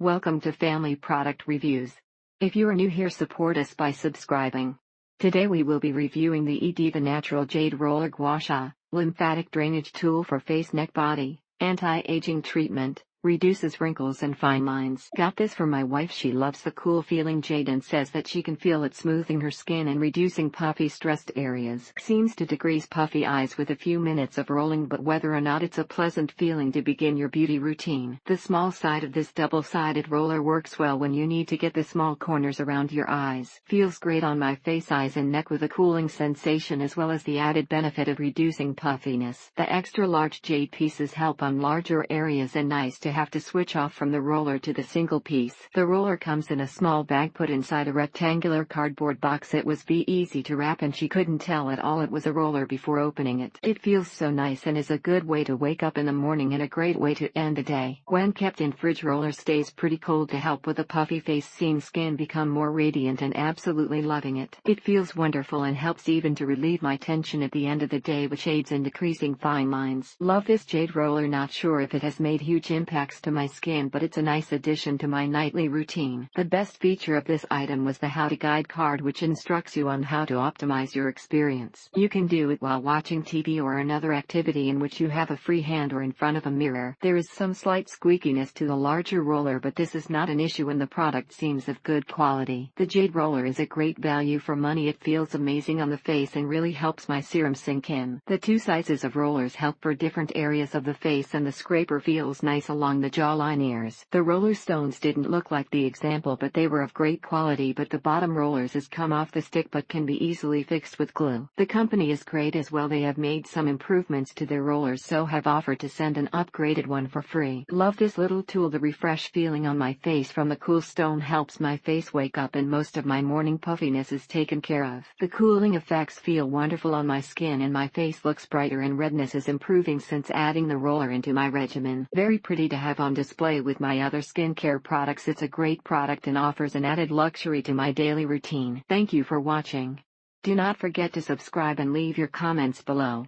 Welcome to Family Product Reviews. If you are new here, support us by subscribing. Today we will be reviewing the eDiva Natural Jade Roller Gua Sha, lymphatic drainage tool for face, neck, body, anti-aging treatment, reduces wrinkles and fine lines. Got this for my wife. She loves the cool feeling jade and says that she can feel it smoothing her skin and reducing puffy stressed areas. Seems to decrease puffy eyes with a few minutes of rolling, but whether or not it's a pleasant feeling to begin your beauty routine. The small side of this double-sided roller works well when you need to get the small corners around your eyes. Feels great on my face, eyes and neck with a cooling sensation as well as the added benefit of reducing puffiness. The extra large jade pieces help on larger areas and nice to have to switch off from the roller to the single piece. The roller comes in a small bag put inside a rectangular cardboard box. It was easy to wrap and she couldn't tell at all it was a roller before opening it. It feels so nice and is a good way to wake up in the morning and a great way to end the day. When kept in fridge, roller stays pretty cold to help with a puffy face, seeing skin become more radiant, and absolutely loving it. It feels wonderful and helps even to relieve my tension at the end of the day, which aids in decreasing fine lines. Love this jade roller. Not sure if it has made huge impacts to my skin, but it's a nice addition to my nightly routine. The best feature of this item was the how to guide card, which instructs you on how to optimize your experience. You can do it while watching TV or another activity in which you have a free hand or in front of a mirror. There is some slight squeakiness to the larger roller, but this is not an issue and the product seems of good quality. The jade roller is a great value for money. It feels amazing on the face and really helps my serum sink in. The two sizes of rollers help for different areas of the face, and the scraper feels nice along the jawline, ears. The roller stones didn't look like the example, but they were of great quality. But the bottom rollers has come off the stick but can be easily fixed with glue. The company is great as well. They have made some improvements to their rollers, so have offered to send an upgraded one for free. Love this little tool. The refresh feeling on my face from the cool stone helps my face wake up and most of my morning puffiness is taken care of. The cooling effects feel wonderful on my skin and my face looks brighter and redness is improving since adding the roller into my regimen. Very pretty to have on display with my other skincare products. It's a great product and offers an added luxury to my daily routine. Thank you for watching. Do not forget to subscribe and leave your comments below.